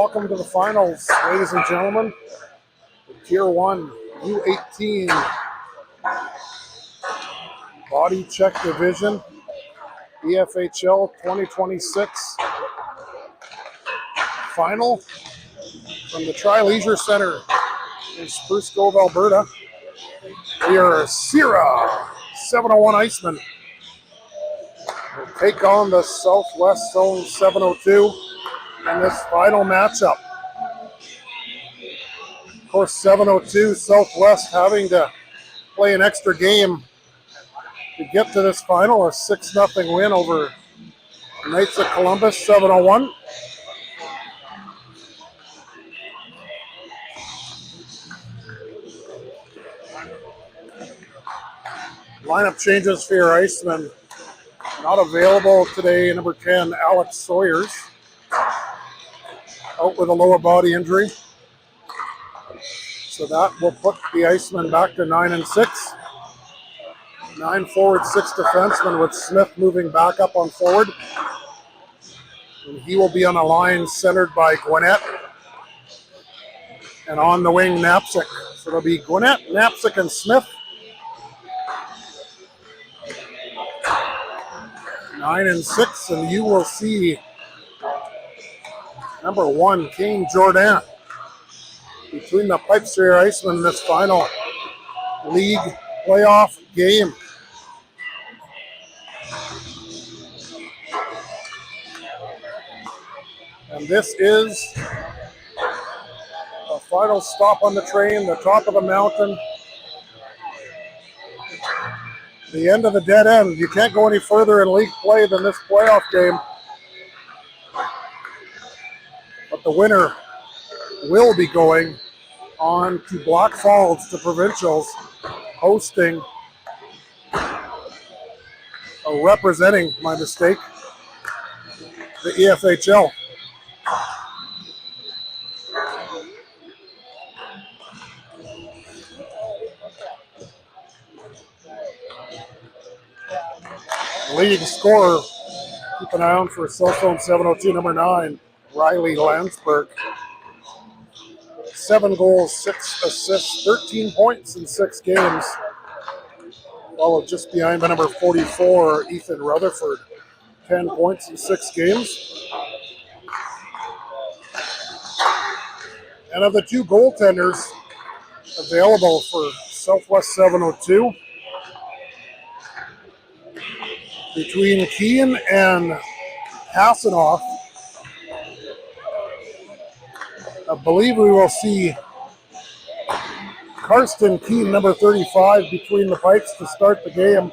welcome to the finals, ladies and gentlemen. The Tier 1 U18 Body Check Division, EFHL 2026 final from the Tri-Leisure Center in Spruce Grove, Alberta. We are SE701 Icemen. We'll take on the SWZ702 in this final matchup. Of course, 702 Southwest having to play an extra game to get to this final, a 6-0 win over Knights of Columbus 701. Lineup changes for your Icemen. Not available today, number 10, Alex Sawyers, out with a lower body injury. So that will put the Icemen back to 9-6. 9 forward, 6 defensemen, with Smith moving back up on forward. And he will be on a line centered by Gwinnett. And on the wing, Knapczyk. So it'll be Gwinnett, Knapczyk, and Smith. 9-6, and you will see number 1, Kane Jordan, between the pipes for your Icemen in this final league playoff game. And this is the final stop on the train, the top of the mountain. The end of the dead end. You can't go any further in league play than this playoff game. But the winner will be going on to Black Falls, to provincials, hosting, representing, my mistake, the EFHL. Leading scorer, keep an eye on for SWZ702, number 9, Riley Landsberg. 7 goals, 6 assists, 13 points in 6 games. Followed just behind by number 44, Ethan Rutherford. 10 points in 6 games. And of the 2 goaltenders available for SWZ702, between Keane and Hasanoff, I believe we will see Karsten Keane, number 35, between the pipes to start the game,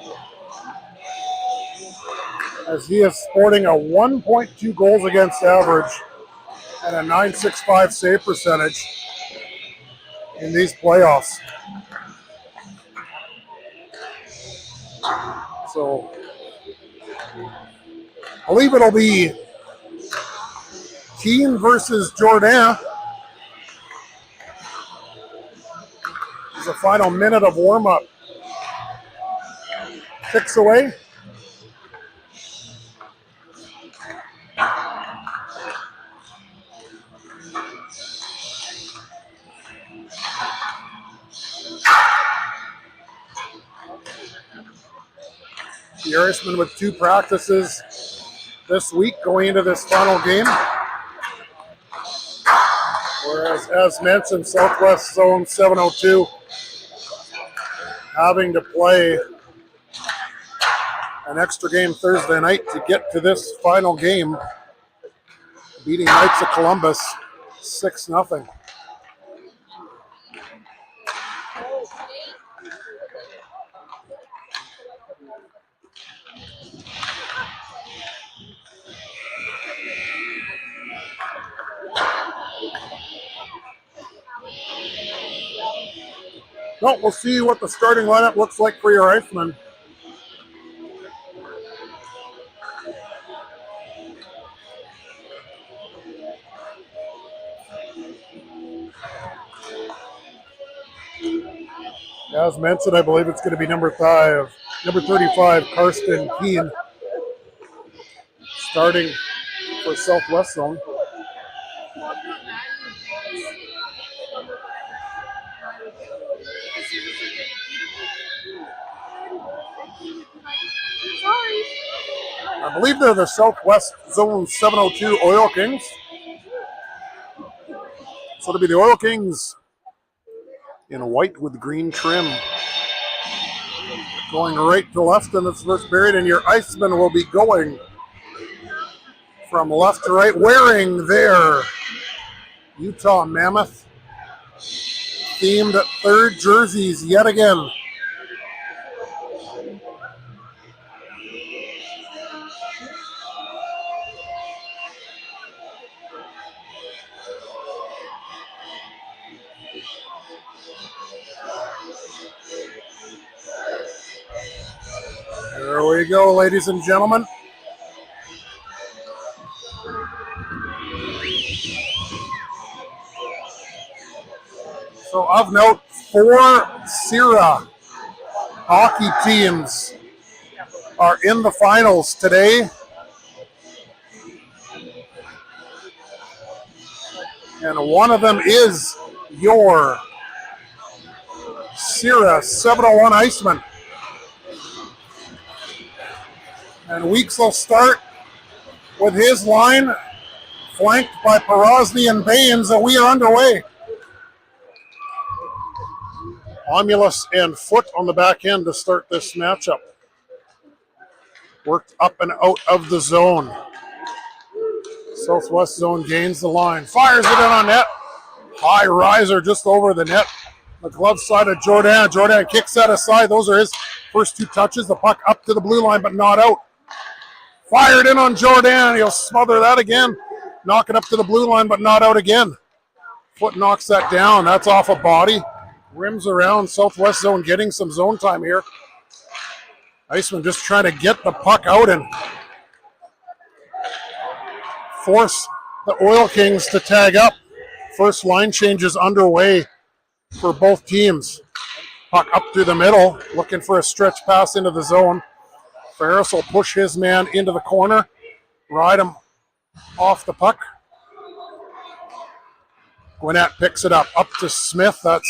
as he is sporting a 1.2 goals against average and a .965 save percentage in these playoffs. So I believe it'll be Keane versus Jordan. It's the final minute of warm-up. Kicks away. The Irishman with 2 practices this week going into this final game. Whereas, as mentioned, SWZ702 having to play an extra game Thursday night to get to this final game, beating Knights of Columbus 6-0. Well, we'll see what the starting lineup looks like for your Icemen. As mentioned, I believe it's going to be number 35, Karsten Keane, starting for Southwest Zone. I believe they're the Southwest Zone 702 Oil Kings. So it'll be the Oil Kings in white with green trim. Going right to left in its first period, and your Icemen will be going from left to right, wearing their Utah Mammoth themed third jerseys yet again. There we go, ladies and gentlemen. So of note, 4 Sierra hockey teams are in the finals today. And one of them is your SE701 Icemen. And Weeks will start with his line, flanked by Perosny and Baines, and we are underway. Omulus and Foot on the back end to start this matchup. Worked up and out of the zone. Southwest zone gains the line. Fires it in on net. High riser just over the net. The glove side of Jordan. Jordan kicks that aside. Those are his first 2 touches. The puck up to the blue line, but not out. Fired in on Jordan. He'll smother that again. Knock it up to the blue line, but not out again. Foot knocks that down. That's off a body. Rims around. Southwest zone getting some zone time here. Iceman just trying to get the puck out and force the Oil Kings to tag up. First line changes underway for both teams. Puck up through the middle, looking for a stretch pass into the zone. Ferris will push his man into the corner, ride him off the puck. Gwinnett picks it up to Smith. That's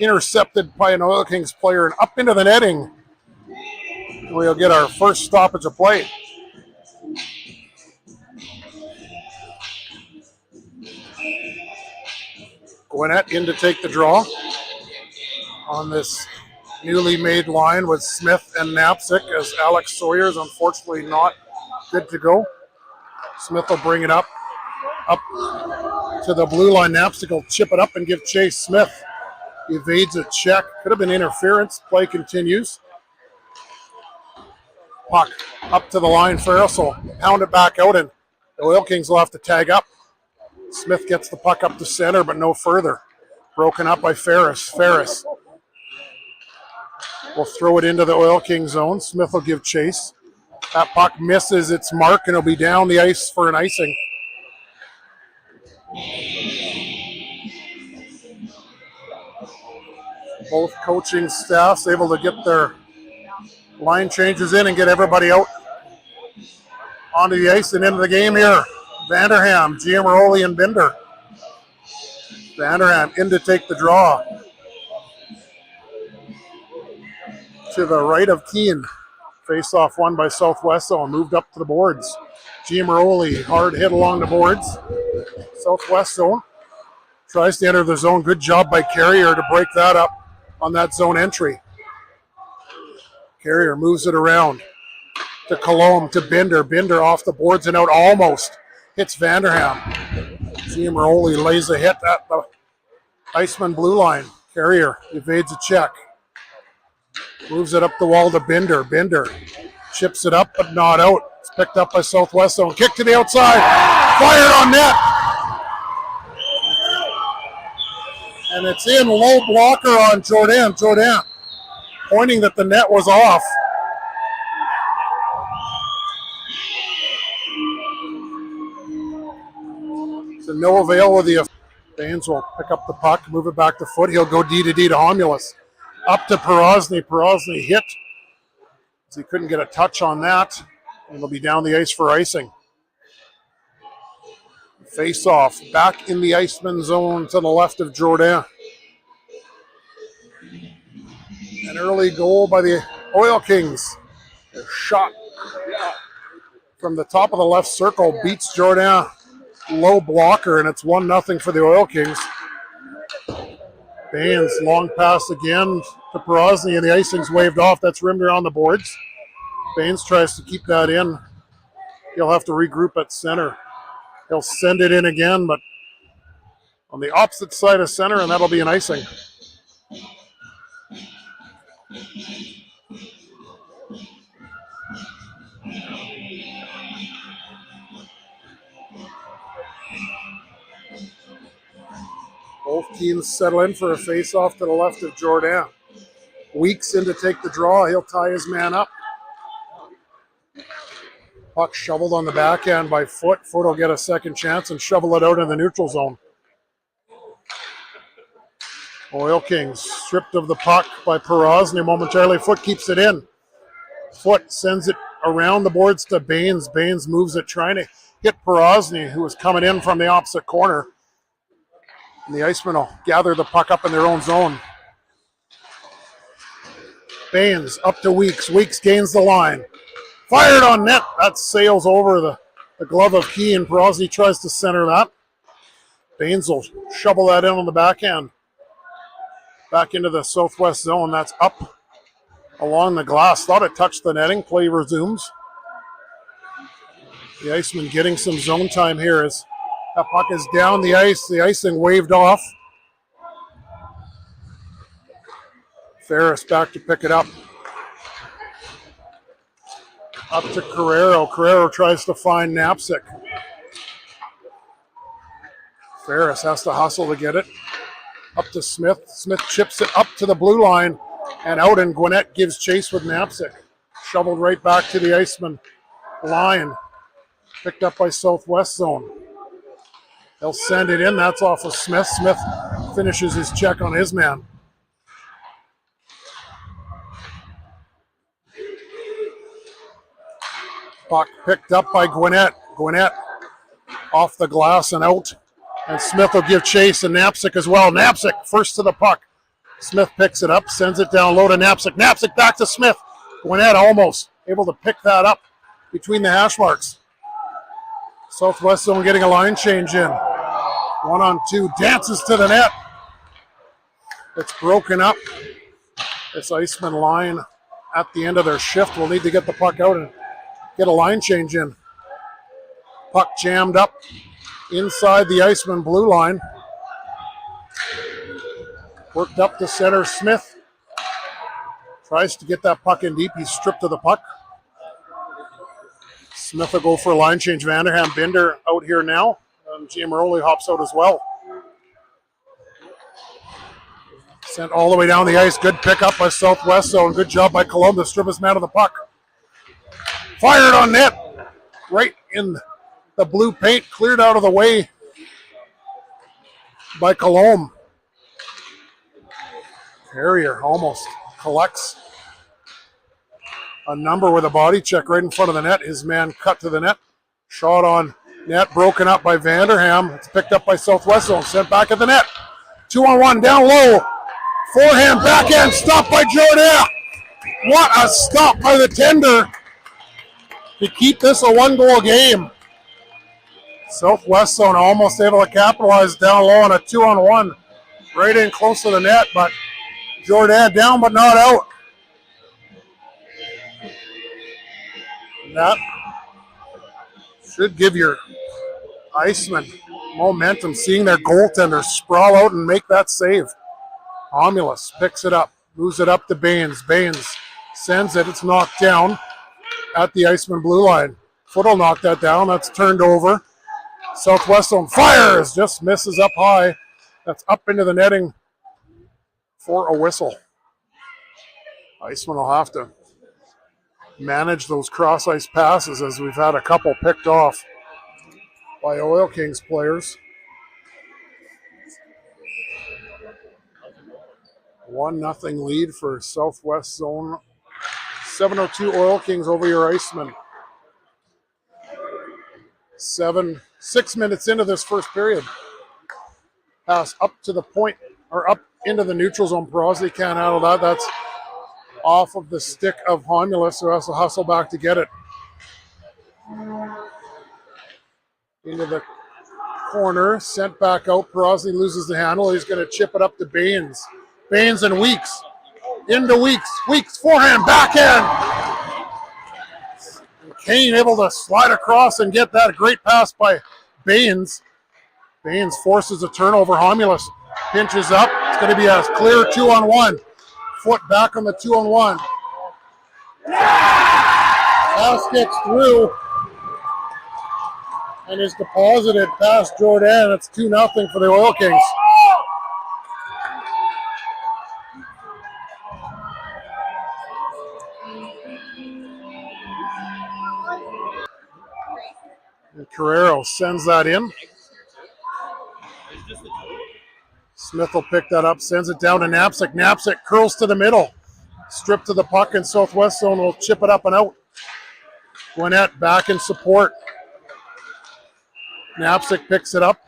intercepted by an Oil Kings player and up into the netting. We'll get our first stoppage of play. Gwinnett in to take the draw on this newly made line with Smith and Knapsick, as Alex Sawyer is unfortunately not good to go. Smith will bring it up to the blue line. Knapsick will chip it up and give chase. Smith evades a check. Could have been interference. Play continues. Puck up to the line. Ferris will pound it back out, and the Oil Kings will have to tag up. Smith gets the puck up to center, but no further. Broken up by Ferris. Ferris will throw it into the Oil King zone. Smith will give chase. That puck misses its mark, and it'll be down the ice for an icing. Both coaching staffs able to get their line changes in and get everybody out onto the ice and into the game here. Vanderham, Giamaroli, and Binder. Vanderham in to take the draw. To the right of Keene. Face-off won by Southwest zone. Moved up to the boards. Giamaroli, hard hit along the boards. Southwest zone tries to enter the zone. Good job by Carrier to break that up on that zone entry. Carrier moves it around to Colomb, to Binder. Binder off the boards and out almost. Hits Vanderham. Giamaroli lays a hit at the Iceman blue line. Carrier evades a check. Moves it up the wall to Binder. Binder chips it up, but not out. It's picked up by Southwest zone. Kick to the outside. Fired on net. And it's in. Low blocker on Jordan. Jordan pointing that the net was off. So no avail with the Baines will pick up the puck, move it back to Foot. He'll go D to Homulus. Up to Perosny. Perosny hit. So he couldn't get a touch on that. And he'll be down the ice for icing. Face off. Back in the Iceman zone to the left of Jordan. An early goal by the Oil Kings. A shot from the top of the left circle, beats Jordan. Low blocker, and it's 1-0 for the Oil Kings. Baines, long pass again to Porosny, and the icing's waved off. That's rimmed around the boards. Baines tries to keep that in. He'll have to regroup at center. He'll send it in again, but on the opposite side of center, and that'll be an icing. Both teams settle in for a face-off to the left of Jordan. Weeks in to take the draw. He'll tie his man up. Puck shoveled on the backhand by Foot. Foot will get a second chance and shovel it out in the neutral zone. Oil Kings stripped of the puck by Porosny momentarily. Foot keeps it in. Foot sends it around the boards to Baines. Baines moves it, trying to hit Porosny, who was coming in from the opposite corner. And the Icemen will gather the puck up in their own zone. Baines up to Weeks. Weeks gains the line. Fired on net. That sails over the glove of Keane. Porosny tries to center that. Baines will shovel that in on the backhand. Back into the southwest zone. That's up along the glass. Thought it touched the netting. Play resumes. The Icemen getting some zone time here as that puck is down the ice. The icing waved off. Ferris back to pick it up. Up to Carrero. Carrero tries to find Knapczyk. Ferris has to hustle to get it. Up to Smith. Smith chips it up to the blue line and out, and Gwinnett gives chase with Knapczyk. Shoveled right back to the Iceman line. Picked up by Southwest Zone. They'll send it in. That's off of Smith. Smith finishes his check on his man. Puck picked up by Gwinnett. Gwinnett off the glass and out. And Smith will give chase, and Knapczyk as well. Knapczyk first to the puck. Smith picks it up, sends it down low to Knapczyk. Knapczyk back to Smith. Gwinnett almost able to pick that up between the hash marks. Southwest Zone getting a line change in. 1-on-2, dances to the net. It's broken up. This Iceman line at the end of their shift will need to get the puck out and get a line change in. Puck jammed up inside the Iceman blue line. Worked up to center. Smith tries to get that puck in deep. He's stripped of the puck. Smith will go for a line change. Vanderham Binder out here now. Jim Meroli hops out as well. Sent all the way down the ice. Good pickup by Southwest Zone. Good job by Columbus. Strip his man of the puck. Fired on net. Right in the blue paint. Cleared out of the way by Colomb. Carrier almost collects a number with a body check right in front of the net. His man cut to the net. Shot on net, broken up by Vanderham. It's picked up by Southwest Zone. Sent back at the net. 2-on-1 down low. Forehand, backhand, stopped by Jordan. What a stop by the tender to keep this a one-goal game. Southwest Zone almost able to capitalize down low on a 2-on-1. Right in close to the net, but Jordan down but not out. And that should give your Icemen momentum, seeing their goaltender sprawl out and make that save. Romulus picks it up, moves it up to Baines. Baines sends it. It's knocked down at the Iceman blue line. Foot will knock that down. That's turned over. Southwest Zone fires, just misses up high. That's up into the netting for a whistle. Iceman will have to manage those cross-ice passes, as we've had a couple picked off by Oil Kings players. 1-0 lead for Southwest Zone. 702 Oil Kings over your Icemen. 6 minutes into this first period. Pass up to the point, or up into the neutral zone. Porosny can't handle that. That's off of the stick of Romulus, who has to hustle back to get it. into the corner, sent back out. Perosny loses the handle. He's going to chip it up to Baines. Baines and Weeks. Into Weeks. Weeks, forehand, backhand. And Kane able to slide across and get that. A great pass by Baines. Baines forces a turnover. Homulus pinches up. It's going to be a clear 2-on-1. Foot back on the 2-on-1. Pass gets through and is deposited past Jordan. It's 2-0 for the Oil Kings. And Carrero sends that in. Smith will pick that up, sends it down to Knapsack. Knapsack curls to the middle. Stripped to the puck in Southwest zone. Will chip it up and out. Gwinnett back in support. Knapsack picks it up.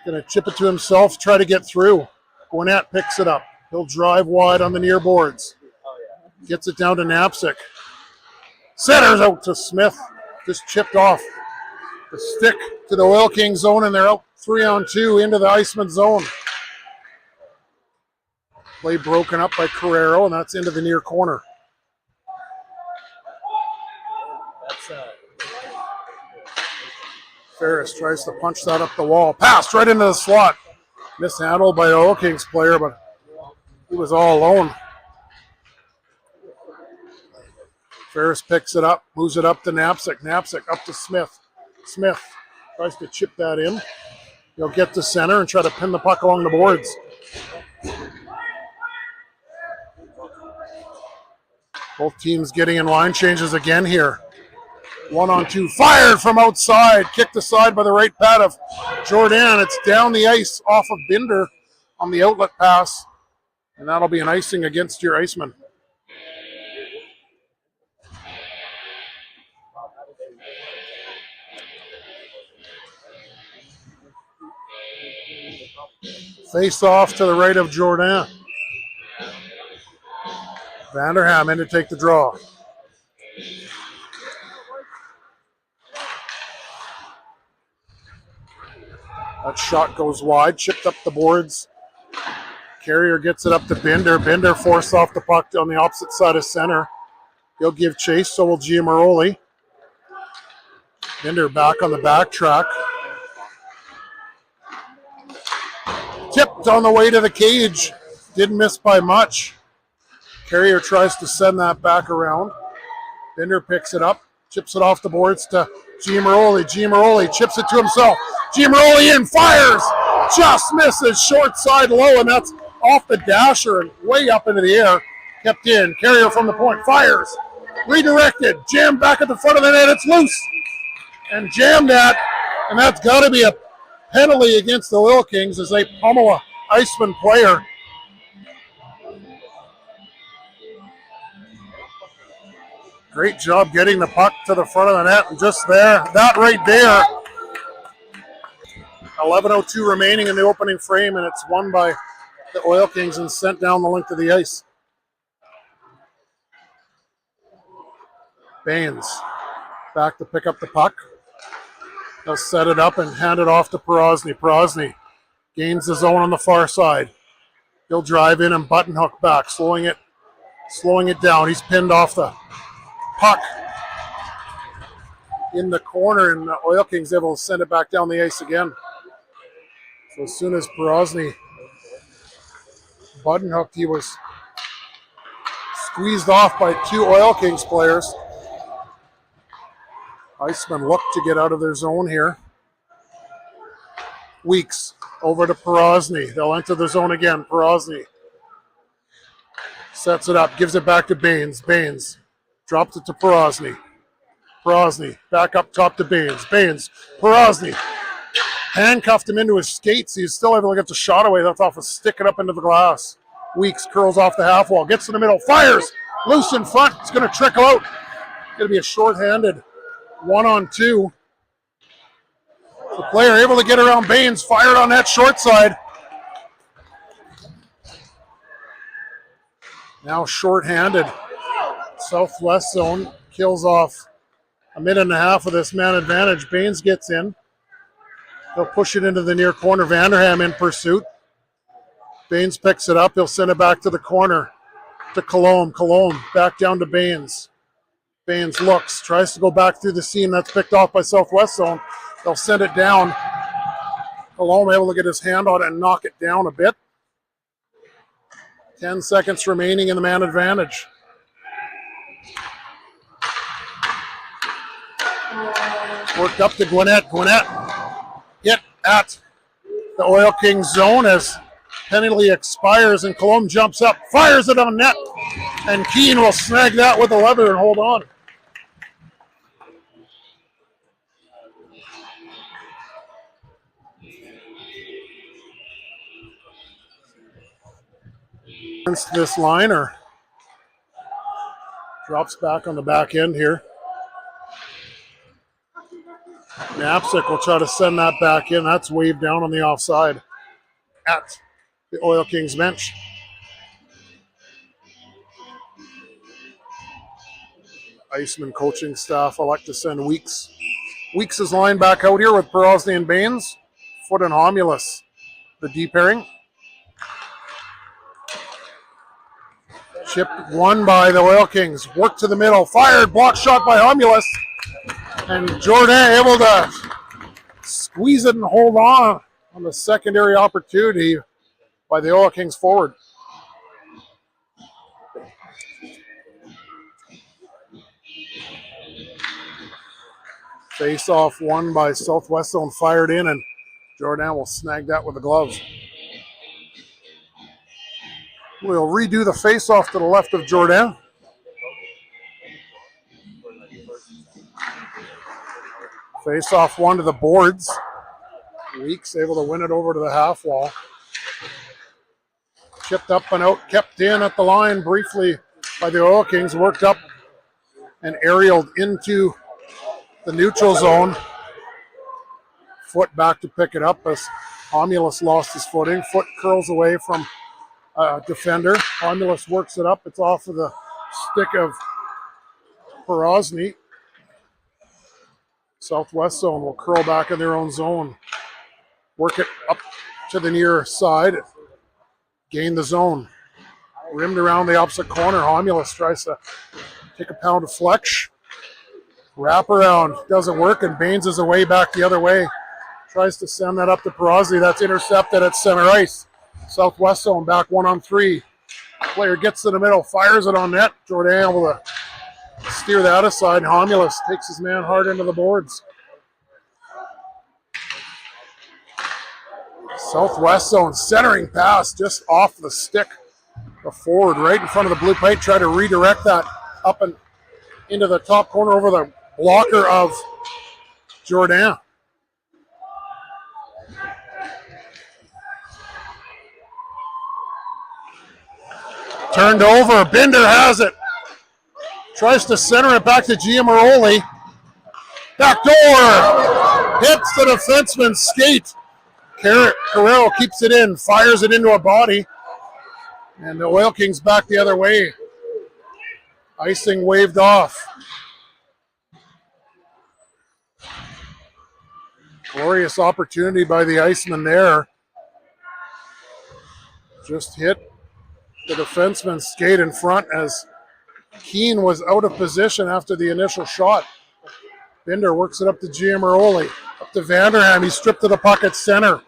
Going to chip it to himself, try to get through. Gwinnett picks it up. He'll drive wide on the near boards. Gets it down to Knapsack. Centers out to Smith. Just chipped off the stick to the Oil King zone, and they're out 3-on-2 into the Iceman zone. Play broken up by Carrero, and that's into the near corner. Ferris tries to punch that up the wall. Pass right into the slot. Mishandled by the Oil Kings player, but he was all alone. Ferris picks it up, moves it up to Knapsack. Knapsack up to Smith. Smith tries to chip that in. He'll get to center and try to pin the puck along the boards. Both teams getting in line changes again here. 1-on-2, fired from outside, kicked aside by the right pad of Jordan. It's down the ice off of Binder on the outlet pass, and that'll be an icing against your Iceman. Face off to the right of Jordan. Vanderham in to take the draw. That shot goes wide, chipped up the boards. Carrier gets it up to Binder. Binder forced off the puck on the opposite side of center. He'll give chase, so will Giamaroli. Binder back on the backtrack. Tipped on the way to the cage. Didn't miss by much. Carrier tries to send that back around. Binder picks it up, chips it off the boards to Giamaroli. Giamaroli chips it to himself. Giamaroli in, fires! Just misses, short side low, and that's off the dasher and way up into the air. Kept in. Carrier from the point, fires. Redirected, jammed back at the front of the net. It's loose. And jammed at, and that's got to be a penalty against the Oil Kings as they pummel a Iceman player. Great job getting the puck to the front of the net, and just there, that right there. 11:02 remaining in the opening frame, and it's won by the Oil Kings and sent down the length of the ice. Baines back to pick up the puck. They'll set it up and hand it off to Perosny. Perosny gains the zone on the far side. He'll drive in and button hook back, slowing it down. He's pinned off the puck in the corner, and the Oil Kings able to send it back down the ice again. So as soon as Perosny button hooked, he was squeezed off by two Oil Kings players. Icemen look to get out of their zone here. Weeks over to Perosny. They'll enter the zone again. Perosny sets it up, gives it back to Baines. Baines drops it to Perosny. Perosny back up top to Baines. Baines, Perosny handcuffed him into his skates. He's still able to get the shot away. That's off of sticking up into the glass. Weeks curls off the half wall, gets in the middle, fires, loose in front. It's going to trickle out. It's going to be a shorthanded 1-on-2. The player able to get around Baines, fired on that short side. Now shorthanded. Southwest zone kills off a minute and a half of this man advantage. Baines gets in. He'll push it into the near corner. Vanderham in pursuit. Baines picks it up. He'll send it back to the corner to Colomb. Colomb back down to Baines. Baines looks, tries to go back through the seam. That's picked off by Southwest Zone. They'll send it down. Colomb able to get his hand on it and knock it down a bit. 10 seconds remaining in the man advantage. Worked up to Gwinnett. Gwinnett hit at the Oil Kings zone as penalty expires and Colomb jumps up, fires it on net, and Keane will snag that with a leather and hold on. This liner drops back on the back end here. Knapsick will try to send that back in. That's waved down on the offside at the Oil Kings bench. Icemen coaching staff elect to send Weeks. Weeks is lined back out here with Perosny and Baines. Foot and Homulus, the D pairing. Chipped one by the Oil Kings. Work to the middle. Fired. Block shot by Homulus. And Jordan able to squeeze it and hold on the secondary opportunity by the Oil Kings forward. Face off won by Southwest Zone, fired in, and Jordan will snag that with the glove. We'll redo the face off to the left of Jordan. Face off one to the boards. Weeks able to win it over to the half wall. Chipped up and out, kept in at the line briefly by the Oil Kings. Worked up and aerialed into the neutral zone. Foot back to pick it up as Homulus lost his footing. Foot curls away from a defender. Homulus works it up. It's off of the stick of Perosny. Southwest Zone will curl back in their own zone. Work it up to the near side. Gain the zone. Rimmed around the opposite corner. Homulus tries to take a pound of flex. Wrap around. Doesn't work, and Baines is away back the other way. Tries to send that up to Perosny. That's intercepted at center ice. Southwest Zone back 1-on-3. Player gets to the middle, fires it on net. Jordan able to steer that aside. Homulus takes his man hard into the boards. Southwest Zone centering pass just off the stick. The forward right in front of the blue plate. Try to redirect that up and into the top corner over the blocker of Jordan. Turned over. Binder has it. Tries to center it back to Giamaroli. Back door. Hits the defenseman's skate. Carrero keeps it in. Fires it into a body. And the Oil Kings back the other way. Icing waved off. Glorious opportunity by the Iceman there. Just hit the defenseman's skate in front as Keane was out of position after the initial shot. Binder works it up to Giamaroli. Up to Vanderham. He's stripped to the puck at center.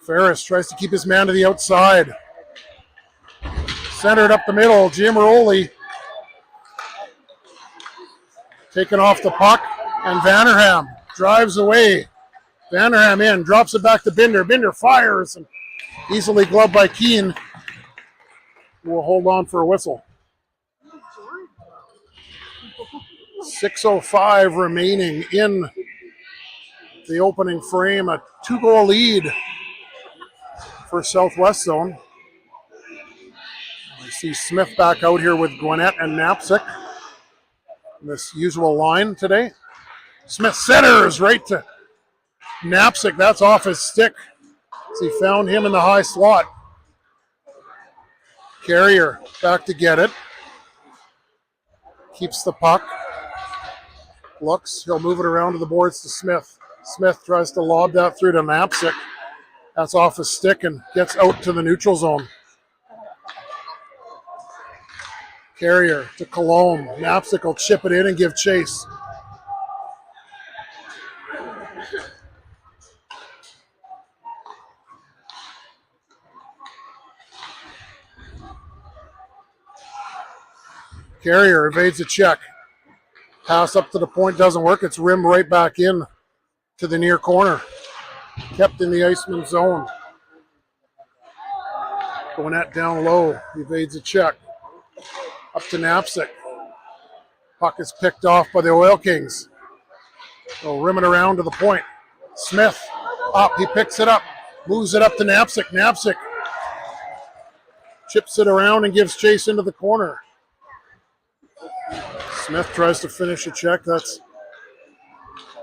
Ferris tries to keep his man to the outside. Centered up the middle. Giamaroli taken off the puck. And Vanderham drives away. Vanderham in. Drops it back to Binder. Binder fires. And easily gloved by Keane. We'll hold on for a whistle. 6:05 remaining in the opening frame. A 2-goal lead for Southwest Zone. We see Smith back out here with Gwinnett and Knapsick. This usual line today. Smith centers right to Knapsick. That's off his stick. So he found him in the high slot. Carrier back to get it. Keeps the puck. Looks, he'll move it around to the boards to Smith. Smith tries to lob that through to Knapczyk. That's off his stick and gets out to the neutral zone. Carrier to Colomb. Knapczyk will chip it in and give chase. Carrier evades a check. Pass up to the point doesn't work. It's rimmed right back in to the near corner. Kept in the Iceman zone. Gwinnett down low. Evades a check. Up to Knapczyk. Puck is picked off by the Oil Kings. They'll rim it around to the point. Smith up. He picks it up. Moves it up to Knapczyk. Knapczyk chips it around and gives chase into the corner. Smith tries to finish a check. That's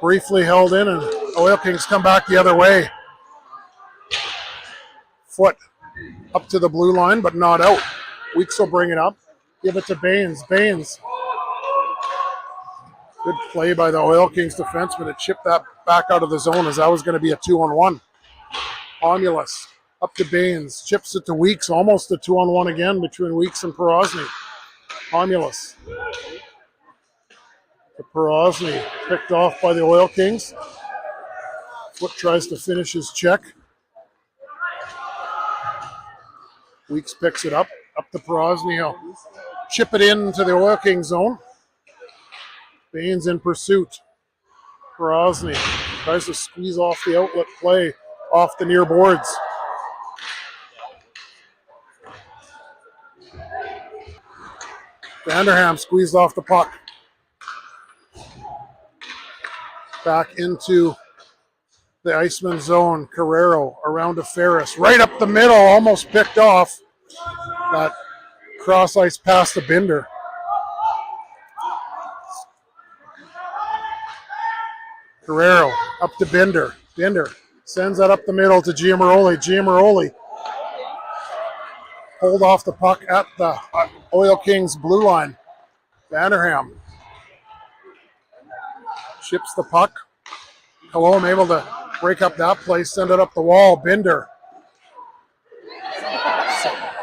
briefly held in, and Oil Kings come back the other way. Foot up to the blue line, but not out. Weeks will bring it up. Give it to Baines. Baines. Good play by the Oil Kings defenseman to chip that back out of the zone, as that was going to be a 2-on-1. Omulus up to Baines. Chips it to Weeks. Almost a 2-on-1 again between Weeks and Porosny. Omulus. To Porosny, picked off by the Oil Kings. Foot tries to finish his check. Weeks picks it up to Porosny. He'll chip it into the Oil Kings zone. Baines in pursuit. Porosny tries to squeeze off the outlet play off the near boards. Vanderham squeezed off the puck. Back into the Iceman zone. Carrero around to Ferris. Right up the middle, almost picked off. That cross ice pass to Binder. Carrero up to Binder. Binder sends that up the middle to Giamaroli. Giamaroli pulled off the puck at the Oil Kings blue line. Vanderham chips the puck. Colomb able to break up that play, send it up the wall. Binder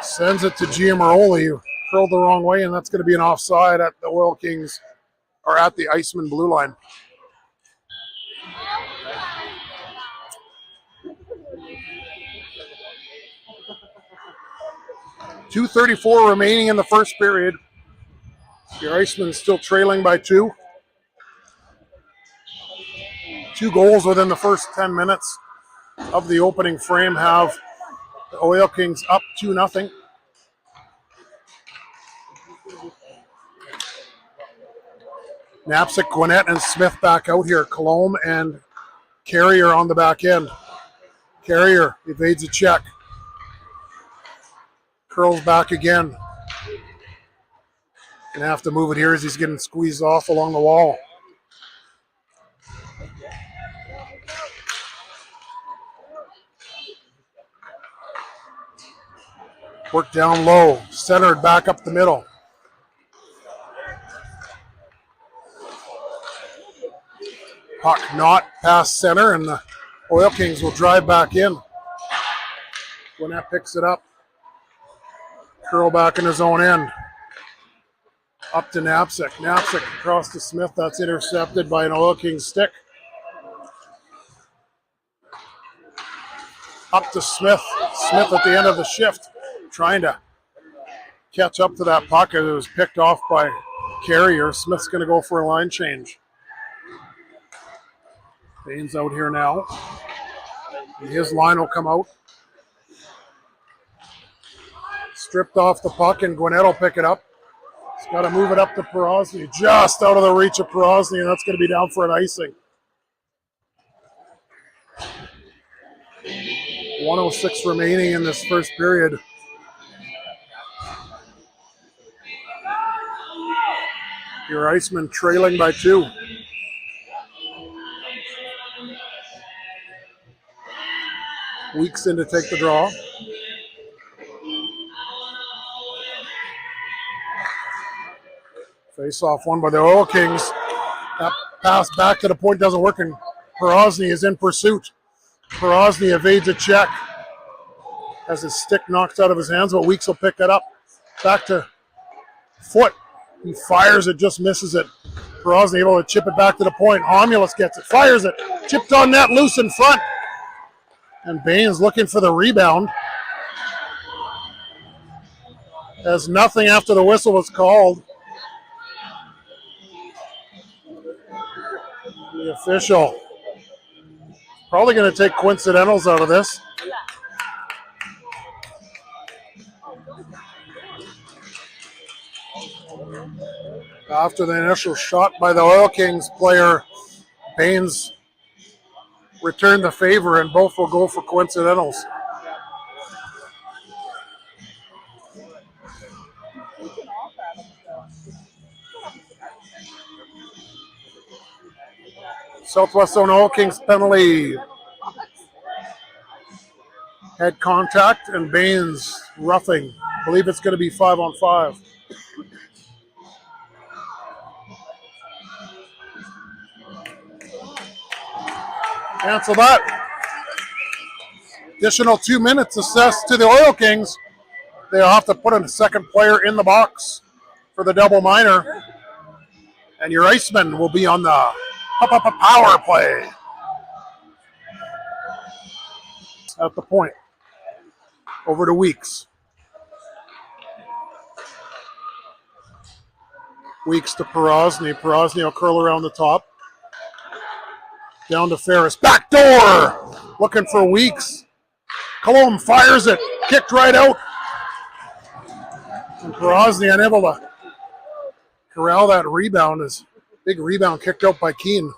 sends it to Giamaroli, who curled the wrong way, and that's going to be an offside at the Oil Kings, or at the Iceman blue line. .234 remaining in the first period. Your Iceman still trailing by 2. 2 goals within the first 10 minutes of the opening frame have the Oil Kings up 2-0. Knapczyk, Gwinnett, and Smith back out here. Colomb and Carrier on the back end. Carrier evades a check. Curls back again. Gonna have to move it here as he's getting squeezed off along the wall. Work down low, centered back up the middle. Puck not past center, and the Oil Kings will drive back in. Gwinnett picks it up. Curl back in his own end. Up to Knapczyk. Knapczyk across to Smith. That's intercepted by an Oil Kings stick. Up to Smith. Smith at the end of the shift, trying to catch up to that puck as it was picked off by Carrier. Smith's going to go for a line change. Baines out here now. And his line will come out. Stripped off the puck, and Gwinnett will pick it up. He's got to move it up to Porosny. Just out of the reach of Porosny, and that's going to be down for an icing. 1:06 remaining in this first period. Your Icemen trailing by 2. Weeks in to take the draw. Face off one by the Oil Kings. That Pass back to the point doesn't work, and Porozny is in pursuit. Porozny evades a check. Has his stick knocked out of his hands, but Weeks will pick it up. Back to Foot. He fires it, just misses it. Porozny able to chip it back to the point. Homulus gets it, fires it. Chipped on net, loose in front. And Baines looking for the rebound. As nothing after the whistle was called. The official probably going to take coincidentals out of this. After the initial shot by the Oil Kings player, Baines returned the favor, and both will go for coincidentals. Southwest Zone Oil Kings penalty. Head contact, and Baines roughing. I believe it's going to be 5-on-5. Cancel that. Additional 2 minutes assessed to the Oil Kings. They'll have to put a second player in the box for the double minor. And your Icemen will be on the power play. At the point. Over to Weeks. Weeks to Porozny. Porozny will curl around the top. Down to Ferris. Back door! Looking for Weeks. Colomb fires it. Kicked right out. And Porozny unable to corral that rebound. Is big rebound kicked out by Keene.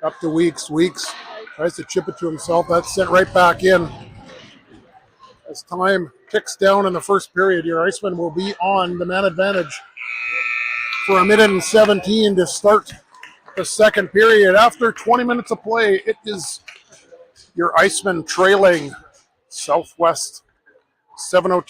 Up to Weeks. Weeks tries to chip it to himself. That's sent right back in. As time ticks down in the first period, your Icemen will be on the man advantage for 1:17 to start the second period. After 20 minutes of play, it is your Icemen trailing Southwest 702.